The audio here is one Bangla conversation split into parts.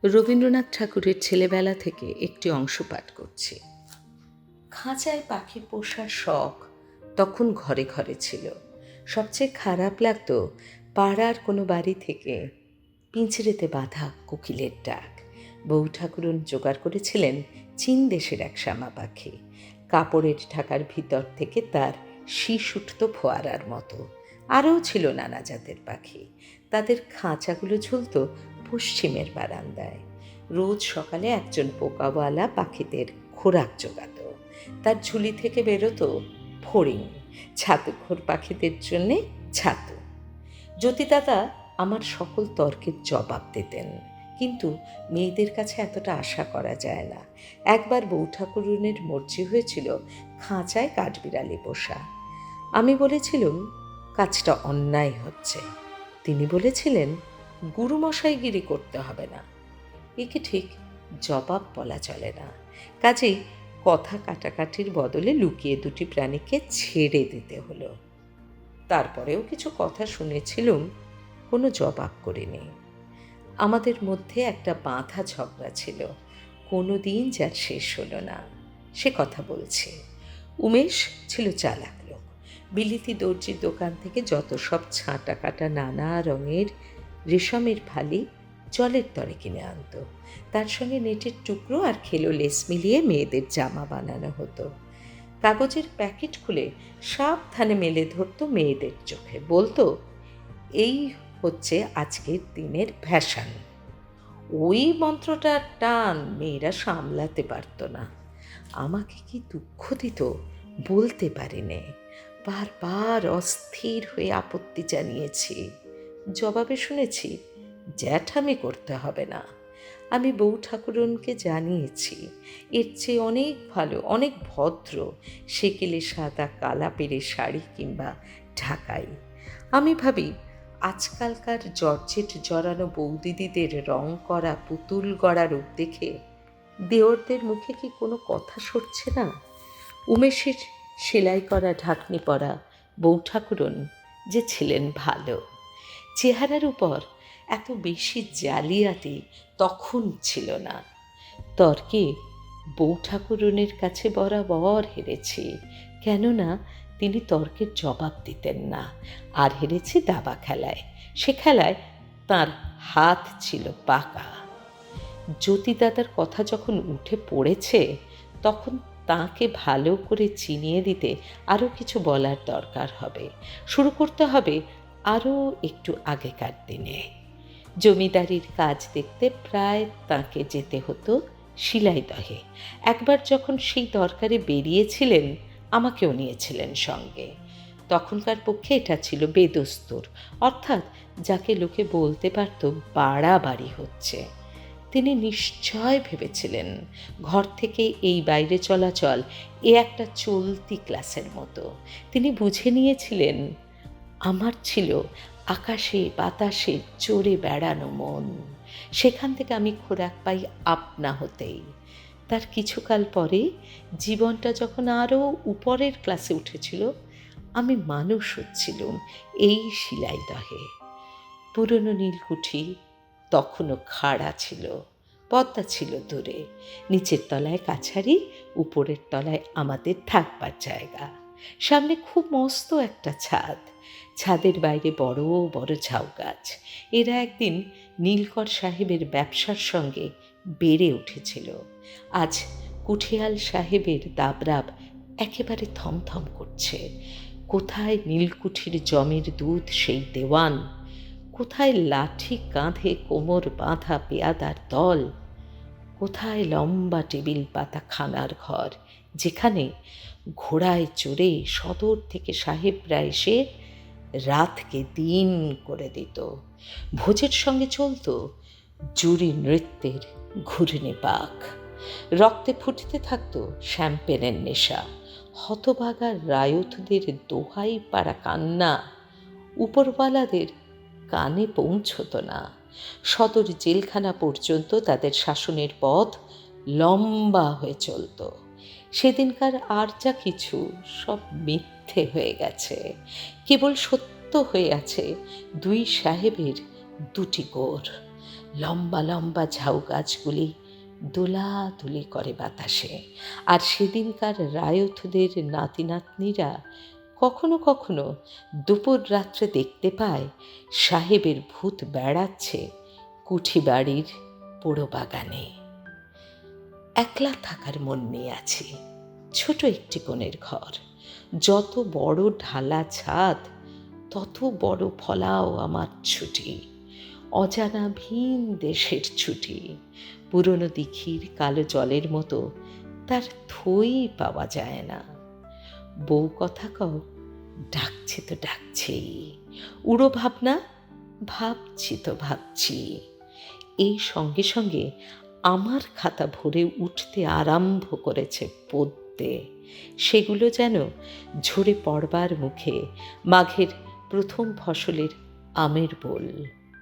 রবীন্দ্রনাথ ঠাকুরের ছেলেবেলা থেকে একটি অংশ পাঠ করছি। খাঁচায় পাখি পোষার শখ তখন ঘরে ঘরে ছিল। সবচেয়ে খারাপ লাগতো পাড়ার কোনো বাড়ি থেকে পিঞ্জরেতে বাঁধা কোকিলের ডাক। বউ ঠাকুরন জোগাড় করেছিলেন চীন দেশের এক শ্যামা পাখি। কাপড়ের ঢাকার ভিতর থেকে তার শীষ উঠত ফোয়ারার মতো। আরও ছিল নানা জাতের পাখি। তাদের খাঁচাগুলো ঝুলত পশ্চিমের বারান্দায়। রোজ সকালে একজন পোকাওয়ালা পাখিদের খোরাক জোগাত। তার ঝুলি থেকে বেরোতো ফড়িং, ছাতুখোর পাখিদের জন্যে ছাতু। জ্যোতিদাদা আমার সকল তর্কের জবাব দিতেন, কিন্তু মেয়েদের কাছে এতটা আশা করা যায় না। একবার বউ ঠাকুরুনের মর্জি হয়েছিল খাঁচায় কাঠবিড়ালি পোষা। আমি বলেছিলাম কাজটা অন্যায় হচ্ছে। তিনি বলেছিলেন গুরুমশাইগিরি করতে হবে না। একে ঠিক জবাব বলা চলে না। কাজেই কথা কাটাকাটির বদলে লুকিয়ে দুটি প্রাণীকে ছেড়ে দিতে হলো। তারপরেও কিছু কথা শুনেছিলুম, কোনো জবাব করিনি। আমাদের মধ্যে একটা বাঁধা ঝগড়া ছিল, কোনো দিন যার শেষ হলো না। সে কথা বলছি। উমেশ ছিল চালাক লোক। বিলিতি দর্জির দোকান থেকে যত সব ছাঁটা কাটা নানা রঙের রেশমের ফালি জলের তরে কিনে আনত। তার সঙ্গে নেটের টুকরো আর খেলো লেস মিলিয়ে মেয়েদের জামা বানানো হতো। কাগজের প্যাকেট খুলে সাবধানে মেলে ধরত মেয়েদের চোখে, বলতো এই হচ্ছে আজকের দিনের ফ্যাশন। ওই মন্ত্রটার টান মেয়েরা সামলাতে পারত না। আমাকে কি দুঃখ দিত বলতে পারিনি। বারবার অস্থির হয়ে আপত্তি জানিয়েছি। জবাবে শুনেছি জ্যাঠামি করতে হবে না। আমি বউ ঠাকুরনকে জানিয়েছি এর চেয়ে অনেক ভালো, অনেক ভদ্র সেকেলে সাদা কালা পেরে শাড়ি কিংবা ঢাকাই। আমি ভাবি আজকালকার জর্জেট জড়ানো বৌদিদিদের রং করা পুতুল গড়া রূপ দেখে দেওরদের মুখে কি কোনো কথা সরছে না? উমেশের সেলাই করা ঢাকনি পরা বউ ঠাকুরন যে ছিলেন ভালো, চেহারার উপর এত বেশি জালিয়াতি তখন ছিল না। তর্কে বউ ঠাকুরনের কাছে বরাবর হেরেছি, কেননা তিনি তর্কের জবাব দিতেন না। আর হেরেছি দাবা খেলায়। সে খেলায় তার হাত ছিল পাকা। জ্যোতিদাদার কথা যখন উঠে পড়েছে, তখন তাকে ভালো করে চিনিয়ে দিতে আরও কিছু বলার দরকার হবে। শুরু করতে হবে আরও একটু আগেকার দিনে। জমিদারির কাজ দেখতে প্রায় তাকে যেতে হতো শিলাইদহে। একবার যখন সেই দরকারে বেরিয়েছিলেন, আমাকেও নিয়েছিলেন সঙ্গে। তখনকার পক্ষে এটা ছিল বেদস্তুর, অর্থাৎ যাকে লোকে বলতে পারত বাড়াবাড়ি হচ্ছে। তিনি নিশ্চয় ভেবেছিলেন ঘর থেকে এই বাইরে চলাচল এ একটা চলতি ক্লাসের মতো। তিনি বুঝে নিয়েছিলেন আমার ছিল আকাশে বাতাসে চড়ে বেড়ানো মন। সেখান থেকে আমি খোরাক পাই আপনা হতেই। তার কিছুকাল পরে জীবনটা যখন আরও উপরের ক্লাসে উঠেছিল, আমি মানুষ হচ্ছিলুম এই শিলাইদহে। পুরনো নীলকুঠি তখনও খাড়া ছিল, পদ্মা ছিল দূরে। নিচের তলায় কাছারি, উপরের তলায় আমাদের থাকবার জায়গা। সামনে খুব মস্ত একটা ছাদ, ছাদের বাইরে বড় বড় ঝাউ গাছ। এরা একদিন নীলকর সাহেবের ব্যবসার সঙ্গে বেড়ে উঠেছিল। আজ কুঠিয়াল সাহেবের দাবরাব একেবারে থমথম করছে। কোথায় নীলকুঠির জমের দুধ সেই দেওয়ান, কোথায় লাঠি কাঁধে কোমর বাঁধা পেয়াদার দল, কোথায় লম্বা টেবিল পাতা খানার ঘর, যেখানে ঘোড়ায় চড়ে সদর থেকে সাহেবরা এসে রাতকে দিন করে দিত। ভোজের সঙ্গে চলত জুরি নৃত্যের ঘূর্ণি পাক। রক্তে ফুটতে থাকত শ্যাম্পেনের নেশা। হতভাগা রায়তদের দোহাই পাড়া কান্না উপরওয়ালাদের কানে পৌঁছত না। সদর জেলখানা পর্যন্ত তাদের শাসনের পথ লম্বা হয়ে চলত। সেদিনকার আর যা কিছু সব মিথ্যে হয়ে গেছে। কেবল সত্য হয়ে আছে দুই সাহেবের দুটি গোর। লম্বা লম্বা ঝাউ গাছগুলি দোলাদুলি করে বাতাসে। আর সেদিনকার রায়তদের নাতি নাতনিরা কখনো কখনো দুপুর রাত্রে দেখতে পায় সাহেবের ভূত বেড়াচ্ছে কুঠি বাড়ির পোড়ো বাগানে। একলা থাকার মন নিয়ে আছি। ছোট একটি কোণের ঘর, যত বড় ঢালা ছাদ তত বড় ফলাও আমার ছুটি। অজানা ভিন দেশের ছুটি। পুরনো দিঘির কালো জলের মতো তার থই পাওয়া যায় না। বউ কথা কও, ডাকছে তো ডাকছেই। উড়ো ভাবনা, ভাবছি তো ভাবছি। এই সঙ্গে সঙ্গে আমার খাতা ভরে উঠতে আরম্ভ করেছে পদ্যে। সেগুলো যেন ঝরে পড়বার মুখে মাঘের প্রথম ফসলের আমের বোল।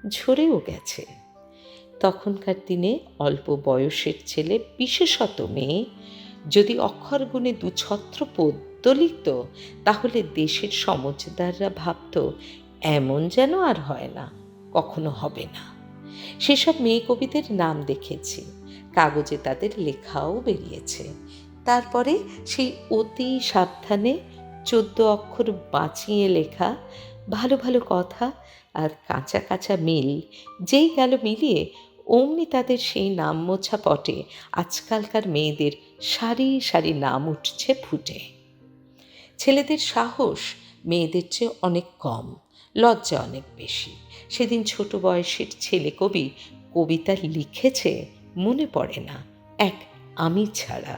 ঝরেও গেছে। তখনকার দিনে অল্প বয়সের ছেলে, বিশেষত মেয়ে, যদি অক্ষর গুণে দুছত্র পদ্য লিখত, তাহলে দেশের সমজদাররা ভাবত এমন যেন আর হয় না, কখনো হবে না। সেসব মেয়ে কবিদের নাম দেখেছি, কাগজে তাদের লেখাও বেরিয়েছে। তারপরে সেই অতি সাবধানে 14 অক্ষর বাঁচিয়ে লেখা ভালো ভালো কথা আর কাঁচা কাঁচা মিল যেই গেল মিলিয়ে, অমনি তাদের সেই নাম মোছা পটে আজকালকার মেয়েদের সারি সারি নাম উঠছে ফুটে। ছেলেদের সাহস মেয়েদের চেয়ে অনেক কম, লজ্জা অনেক বেশি। সেদিন ছোট বয়সের ছেলে কবি কবিতা লিখেছে মনে পড়ে না, এক আমি ছাড়া।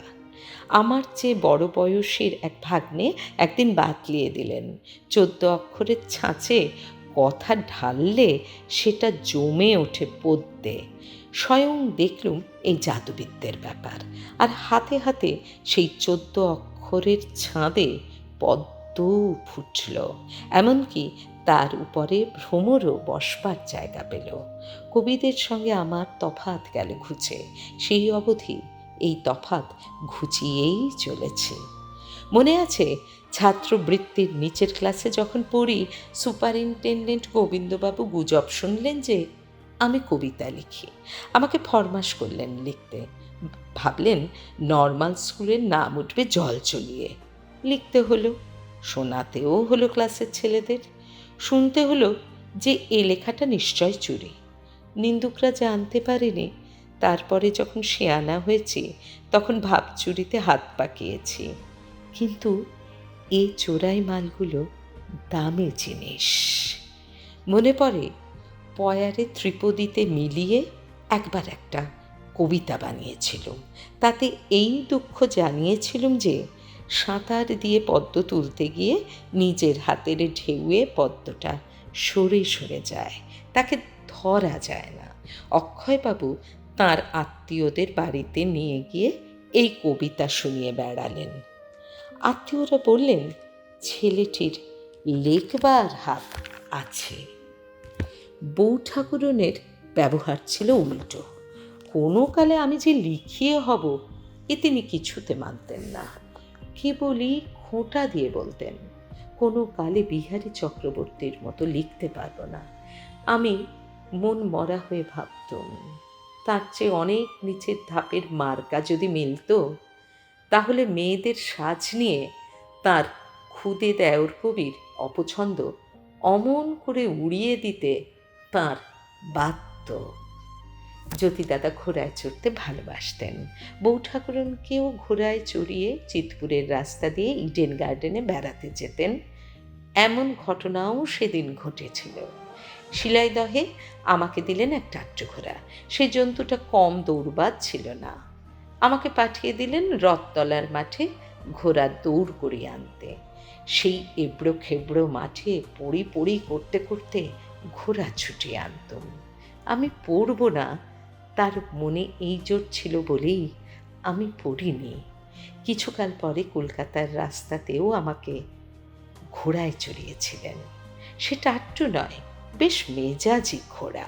আমার চেয়ে বড় বয়সের এক ভাগ্নে একদিন বাতলিয়ে দিলেন, 14 অক্ষরের ছাঁচে কথা ঢাললে সেটা জমে ওঠে পদ্যে। স্বয়ং দেখলুম এই জাদুবিদ্যের ব্যাপার, আর হাতে হাতে সেই 14 অক্ষরের ছাঁদে পদ্ম ফুটল। এমনকি তার উপরে ভ্রমরও বসবার জায়গা পেল। কবিদের সঙ্গে আমার তফাত গেল ঘুচে। সেই অবধি এই তফাত ঘুচিয়েই চলেছে। মনে আছে, ছাত্রবৃত্তির নিচের ক্লাসে যখন পড়ি, সুপারিনটেনডেন্ট গোবিন্দবাবু গুজব শুনলেন যে আমি কবিতা লিখি। আমাকে ফরমাশ করলেন লিখতে। ভাবলেন নর্মাল স্কুলের নাম উঠবে জল চলিয়ে। লিখতে হলো, শোনাতেও হলো ক্লাসের ছেলেদের। শুনতে হলো যে এ লেখাটা নিশ্চয় চুরি। নিন্দুকরা জানতে পারেনি। তারপরে যখন শেয়ানা হয়েছি, তখন ভাব চুরিতে হাত পাকিয়েছি। কিন্তু এই চোরাই মালগুলো দামি জিনিস। মনে পড়ে, পয়ারে ত্রিপদীতে মিলিয়ে একবার একটা কবিতা বানিয়েছিলুম। তাতে এই দুঃখ জানিয়েছিলুম যে সাঁতার দিয়ে পদ্ম তুলতে গিয়ে নিজের হাতের ঢেউয়ে পদ্মটা সরে সরে যায়, তাকে ধরা যায় না। অক্ষয়বাবু তাঁর আত্মীয়দের বাড়িতে নিয়ে গিয়ে এই কবিতা শুনিয়ে বেড়ালেন। আত্মীয়রা বললেন ছেলেটির লেখবার হাত আছে। বউ ঠাকুরনের ব্যবহার ছিল উল্টো। কোনো কালে আমি যে লিখিয়ে হব এ তিনি কিছুতে মানতেন না। কেবলই খোঁটা দিয়ে বলতেন, কোনো কালে বিহারী চক্রবর্তীর মতো লিখতে পারবো না। আমি মন মরা হয়ে ভাবতুম, তার চেয়ে অনেক নিচের ধাপের মার্কা যদি মিলত, তাহলে মেয়েদের সাজ নিয়ে তার খুদে দেওর কবির অপছন্দ অমন করে উড়িয়ে দিতে তাঁর বাধ্য। জ্যোতিদাদা ঘোড়ায় চড়তে ভালোবাসতেন। বউ ঠাকুরনকেও ঘোড়ায় চড়িয়ে চিতপুরের রাস্তা দিয়ে ইডেন গার্ডেনে বেড়াতে যেতেন। এমন ঘটনাও সেদিন ঘটেছিল। শিলাইদহে আমাকে দিলেন এক টাট্টু ঘোড়া। সেই জন্তুটা কম দৌড়বাজ ছিল না। আমাকে পাঠিয়ে দিলেন রথতলার মাঠে ঘোড়া দৌড় করিয়ে আনতে। সেই এবড়ো খেবড়ো মাঠে পড়ি পড়ি করতে করতে ঘোড়া ছুটিয়ে আনতুম। আমি পড়ব না, তার মনে এই জোর ছিল বলেই আমি পড়িনি। কিছুকাল পরে কলকাতার রাস্তাতেও আমাকে ঘোড়ায় চড়িয়েছিলেন। সে টাট্টু নয়, বেশ মেজাজি ঘোড়া।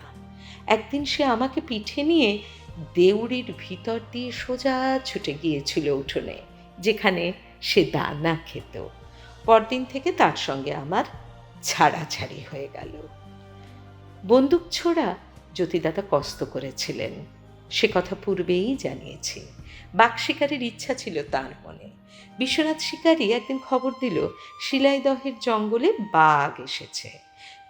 একদিন সে আমাকে পিঠে নিয়ে দেউড়ির ভিতর দিয়ে সোজা ছুটে গিয়েছিল উঠোনে, যেখানে সে দানা খেত। পরদিন থেকে তার সঙ্গে আমার ছাড়াছাড়ি হয়ে গেল। বন্দুক ছোড়া জ্যোতিদাদা কষ্ট করেছিলেন, সে কথা পূর্বেই জানিয়েছি। বাঘ শিকারের ইচ্ছা ছিল তার মনে। বিশ্বনাথ শিকারী একদিন খবর দিল শিলাইদহের জঙ্গলে বাঘ এসেছে।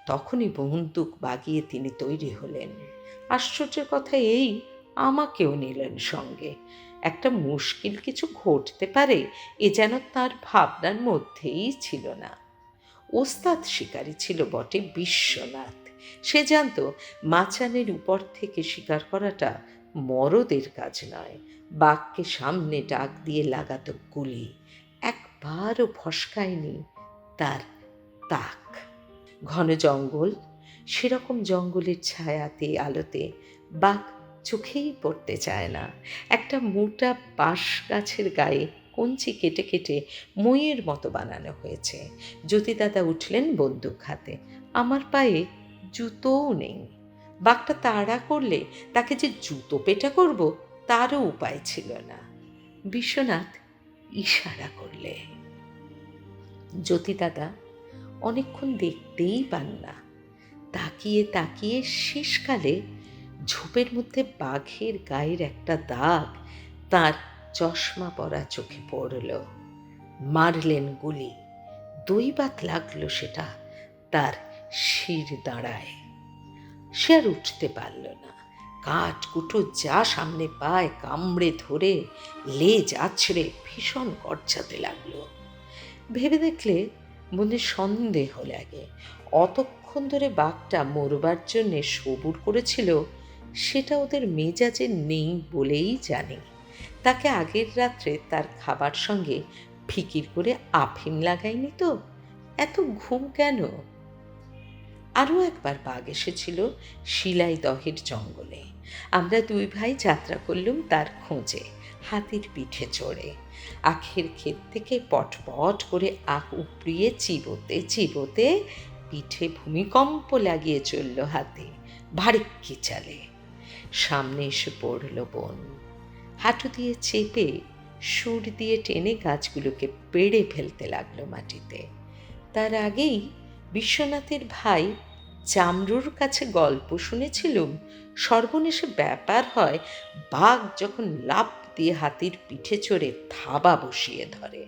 তখনই বন্দুক বাগিয়ে তিনি তৈরি হলেন। আশ্চর্যের কথা এই, আমাকেও নিলেন সঙ্গে। একটা মুশকিল কিছু ঘটতে পারে এ যেন তার ভাবনার মধ্যেই ছিল না। ওস্তাদ শিকারী ছিল বটে বিশ্বনাথ। সে জানত মাচানের উপর থেকে শিকার করাটা মরদের কাজ নয়। বাঘকে সামনে ডাক দিয়ে লাগাতো গুলি, একবারও ফসকায়নি তার তাক। ঘন জঙ্গল, সেরকম জঙ্গলের ছায়াতে আলোতে বাঘ চোখেই পড়তে চায় না। একটা মোটা বাঁশ গাছের গায়ে কঞ্চি কেটে কেটে মইয়ের মতো বানানো হয়েছে। জ্যোতিদাদা উঠলেন বন্দুক হাতে। আমার পায়ে জুতোও নেই। বাঘটা তাড়া করলে তাকে যে জুতো পেটা করব তারও উপায় ছিল না। বিশ্বনাথ ইশারা করলে। জ্যোতিদাদা অনেকক্ষণ দেখতেই পান না। তাকিয়ে তাকিয়ে শেষকালে ঝোপের মধ্যে বাঘের গায়ের একটা দাগ তার চশমা পরা চোখে পড়ল। মারলেন গুলি। দৈবাত লাগলো সেটা তার শির দাঁড়ায়। সে আর উঠতে পারল না। কাঠ কুটো যা সামনে পায় কামড়ে ধরে লেজ আছড়ে ভীষণ গর্জাতে লাগলো। ভেবে দেখলে মনে সন্দেহ লাগে, অতক্ষণ ধরে বাঘটা মরবার জন্যে সবুর করেছিল সেটা ওদের মেজাজে নেই বলেই জানি। তাকে আগের রাত্রে তার খাবার সঙ্গে ফিকির করে আফিম লাগায়নি তো? এত ঘুম কেন? আরও একবার বাঘ এসেছিল শিলাইদহের জঙ্গলে। আমরা দুই ভাই যাত্রা করলুম তার খোঁজে, হাতির পিঠে চড়ে। আখের ক্ষেত থেকে পটপট করে আখ উপড়িয়ে চিবোতে চিবোতে পিঠে ভূমিকম্প লাগিয়ে চলল হাতি, ভারিক্কি চালে। সামনে এসে পড়ল বন। হাঁটু দিয়ে চেপে সুর দিয়ে টেনে গাছগুলোকে পেড়ে ফেলতে লাগলো মাটিতে। তার আগেই বিশ্বনাথের ভাই চামরুর কাছে গল্প শুনেছিলুম, সর্বনেশে ব্যাপার হয় বাঘ যখন লাফ দিয়ে হাতির পিঠে চড়ে থাবা বসিয়ে ধরে,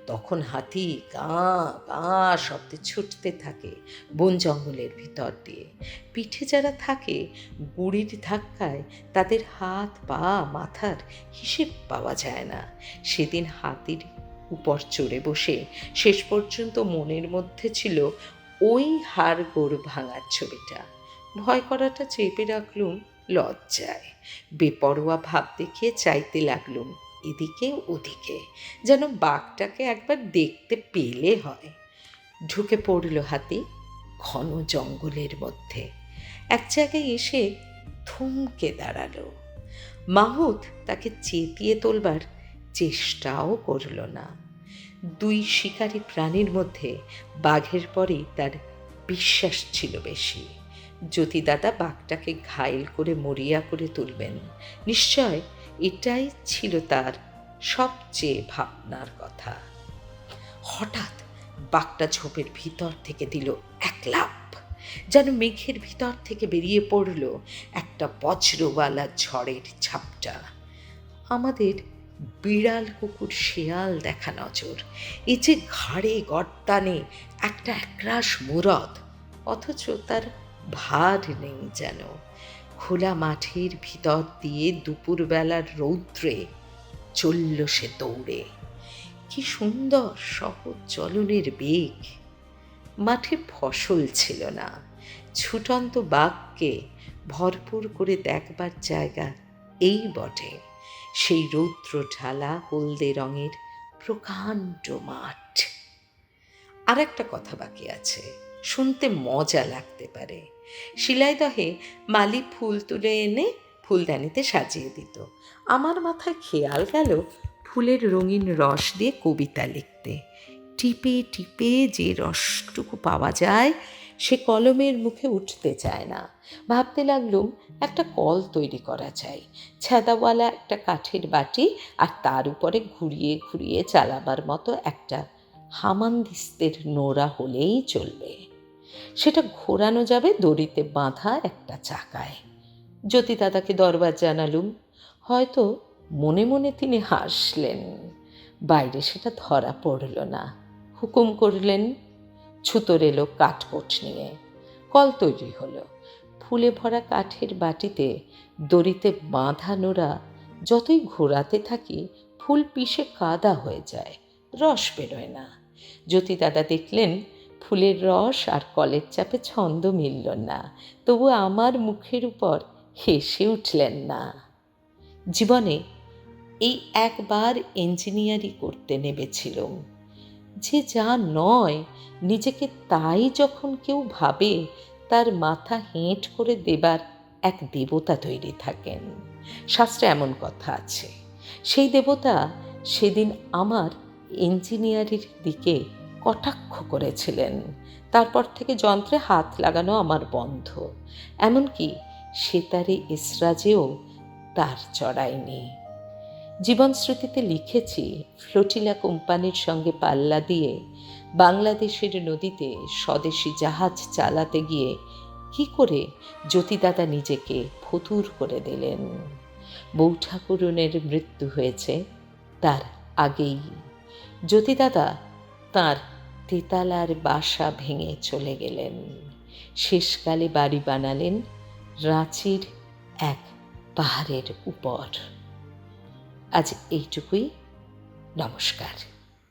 তখন হাতি গাঁ গাঁ শব্দে ছুটতে থাকে বন জঙ্গলের ভিতর দিয়ে। পিঠে যারা থাকে গুড়ির ধাক্কায় তাদের হাত পা মাথার হিসেব পাওয়া যায় না। সেদিন হাতির উপর চড়ে বসে শেষ পর্যন্ত মনের মধ্যে ছিল ওই হাড় গোড় ভাঙার ছবিটা। ভয় করাটা চেপে রাখলুম লজ্জায়। বেপরোয়া ভাব দেখিয়ে চাইতে লাগলুম এদিকে ওদিকে, যেন বাঘটাকে একবার দেখতে পেলে হয়। ঢুকে পড়ল হাতি ঘন জঙ্গলের মধ্যে। এক জায়গায় এসে থমকে দাঁড়ালো। মাহুত তাকে চেতিয়ে তোলবার চেষ্টাও করল না। দুই শিকারী প্রাণীর মধ্যে বাঘের পরেই তার বিশ্বাস ছিল বেশি। জ্যোতিদাদা বাঘটাকে ঘায়েল করে মরিয়া করে তুলবেন, নিশ্চয় এটাই ছিল তার সবচেয়ে ভাবনার কথা। হঠাৎ বাঘটা ঝোপের ভিতর থেকে দিল এক লাফ, যেন মেঘের ভিতর থেকে বেরিয়ে পড়ল একটা বজ্রওয়ালা ঝড়ের ঝাপটা। আমাদের বিড়াল কুকুর শেয়াল দেখা নজর, এ যে ঘাড়ে গর্দানে একটা একরাশ মুরদ, অথচ তার ভার নেই যেন। খোলা মাঠের ভিতর দিয়ে দুপুরবেলার রৌদ্রে চলল সে দৌড়ে। কি সুন্দর সহজ চলনের বেগ! মাঠে ফসল ছিল না, ছুটন্ত বাঘকে ভরপুর করে দেখবার জায়গা এই বটে। সেই রৌদ্র ঢালা হলদে রঙের প্রকাণ্ড মাঠ। আর একটা কথা বাকি আছে, শুনতে মজা লাগতে পারে। শিলাইদহে মালি ফুল তুলে এনে ফুলদানিতে সাজিয়ে দিত। আমার মাথায় খেয়াল গেল ফুলের রঙিন রস দিয়ে কবিতা লিখতে। টিপে টিপে যে রসটুকু পাওয়া যায় সে কলমের মুখে উঠতে চায় না। ভাবতে লাগলুম একটা কল তৈরি করা যায়, ছাদাওয়ালা একটা কাঠের বাটি, আর তার উপরে ঘুরিয়ে ঘুরিয়ে চালাবার মতো একটা হামানদিস্তের নোড়া হলেই চলবে। সেটা ঘোরানো যাবে দড়িতে বাঁধা একটা চাকায়। জ্যোতি দাদাকে দরবার জানালুম। হয়তো মনে মনে তিনি হাসলেন, বাইরে সেটা ধরা পড়ল না। হুকুম করলেন। ছুতোর এলো কাঠকোট নিয়ে। কল তৈরি হলো। ফুলে ভরা কাঠের বাটিতে দড়িতে বাঁধানোরা যতই ঘোরাতে থাকি ফুল পিষে কাদা হয়ে যায়, রস বেরোয় না। জ্যোতি দাদা দেখলেন ফুলের রস আর কলের চাপে ছন্দ মিলল না, তবু আমার মুখের উপর হেসে উঠলেন না। জীবনে এই একবার ইঞ্জিনিয়ারিং করতে নেমেছিলুম। যে যা নয় নিজেকে তাই যখন কেউ ভাবে, তার মাথা হেঁট করে দেবার এক দেবতা তৈরি থাকেন। শাস্ত্রে এমন কথা আছে। সেই দেবতা সেদিন আমার ইঞ্জিনিয়ারিং দিকে কটাক্ষ করেছিলেন। তারপর থেকে যন্ত্রে হাত লাগানো আমার বন্ধ। এমনকি সেতারে এসরাজেও তার চড়ায়নি। জীবন স্মৃতিতে লিখেছি, ফ্লোটিলা কোম্পানির সঙ্গে পাল্লা দিয়ে বাংলাদেশের নদীতে স্বদেশি জাহাজ চালাতে গিয়ে কি করে জ্যোতিদাদা নিজেকে ফতুর করে দিলেন। বউ ঠাকুরনের মৃত্যু হয়েছে তার আগেই। জ্যোতিদাদা তাঁর তেতালার বাসা ভেঙে চলে গেলেন। শেষকালে বাড়ি বানালেন রাঁচির এক পাহাড়ের উপর। আজ এইটুকুই। নমস্কার।